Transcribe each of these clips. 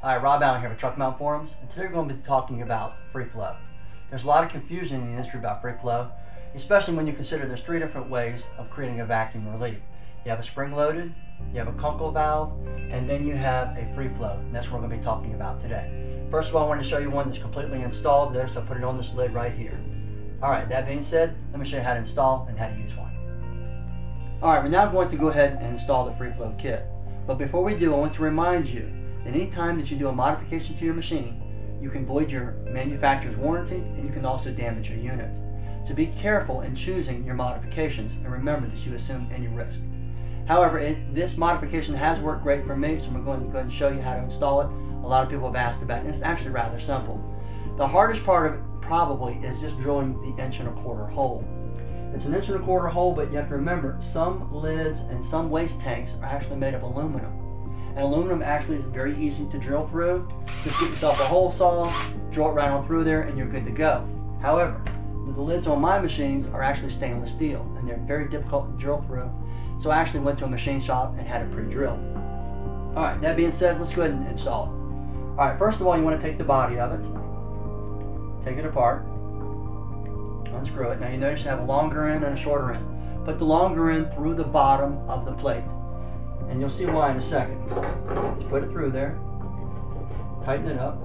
Hi, Rob Allen here with Truck Mount Forums, and today we're going to be talking about free flow. There's a lot of confusion in the industry about free flow, especially when you consider there's three different ways of creating a vacuum relief. You have a spring-loaded, you have a Kunkel valve, and then you have a free flow, and that's what we're going to be talking about today. First of all, I wanted to show you one that's completely installed. Notice I put it on this lid right here. Alright, that being said, let me show you how to install and how to use one. Alright, we're now going to go ahead and install the free flow kit. But before we do, I want to remind you that any time that you do a modification to your machine, you can void your manufacturer's warranty and you can also damage your unit. So be careful in choosing your modifications and remember that you assume any risk. However, this modification has worked great for me, so we're going to go ahead and show you how to install it. A lot of people have asked about it, and it's actually rather simple. The hardest part of it probably is just drilling the 1¼ hole. It's an 1¼ hole, but you have to remember some lids and some waste tanks are actually made of aluminum. And aluminum actually is very easy to drill through. Just get yourself a hole saw, drill it right on through there, and you're good to go. However, the lids on my machines are actually stainless steel, and they're very difficult to drill through. So I actually went to a machine shop and had it pre-drilled. Alright, that being said, let's go ahead and install it. Alright, first of all, you want to take the body of it, take it apart, unscrew it. Now you notice you have a longer end and a shorter end. Put the longer end through the bottom of the plate. And you'll see why in a second. Just put it through there, tighten it up.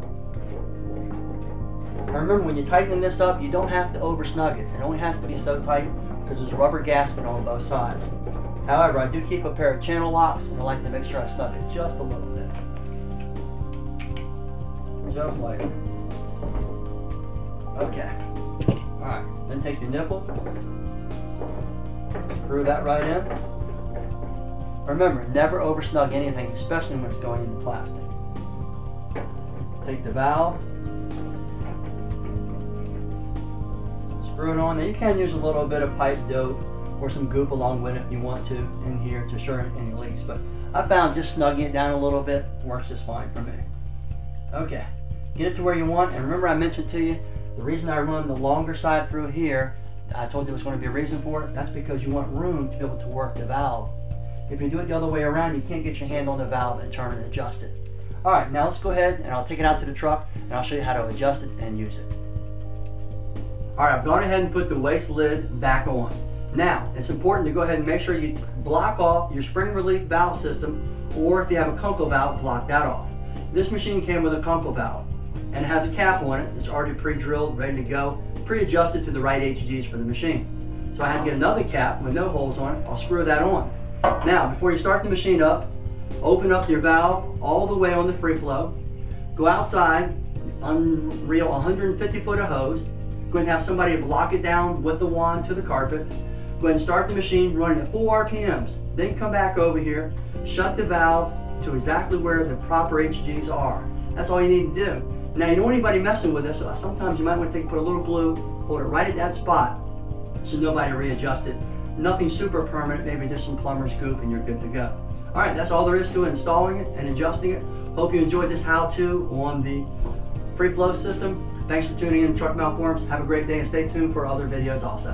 Now remember, when you're tightening this up, you don't have to over snug it. It only has to be so tight because there's a rubber gasket on both sides. However, I do keep a pair of channel locks, and I like to make sure I snug it just a little bit. Just like it. Okay. Alright, then take your nipple, screw that right in. Remember, never over snug anything, especially when it's going into plastic. Take the valve, screw it on. Now you can use a little bit of pipe dope or some goop along with it if you want to in here to assure any leaks, but I found just snugging it down a little bit works just fine for me. Okay, get it to where you want, and remember I mentioned to you the reason I run the longer side through here, I told you there was going to be a reason for it. That's because you want room to be able to work the valve. If you do it the other way around, you can't get your hand on the valve and turn and adjust it. Alright, now let's go ahead and I'll take it out to the truck and I'll show you how to adjust it and use it. Alright, I've gone ahead and put the waste lid back on. Now, it's important to go ahead and make sure you block off your spring relief valve system, or if you have a Kunkel valve, block that off. This machine came with a Kunkel valve and it has a cap on it. It's already pre-drilled, ready to go, pre-adjusted to the right HGs for the machine. So I had to get another cap with no holes on it. I'll screw that on. Now, before you start the machine up, open up your valve all the way on the free flow. Go outside, unreel 150 foot of hose. Go ahead and have somebody block it down with the wand to the carpet. Go ahead and start the machine running at full RPMs. Then come back over here, shut the valve to exactly where the proper HGs are. That's all you need to do. Now, you don't want anybody messing with this, so sometimes you might want to put a little glue, hold it right at that spot so nobody readjust it. Nothing super permanent, maybe just some plumber's goop and you're good to go. Alright, that's all there is to installing it and adjusting it. Hope you enjoyed this how-to on the free flow system. Thanks for tuning in to Truck Mount Forums. Have a great day and stay tuned for other videos also.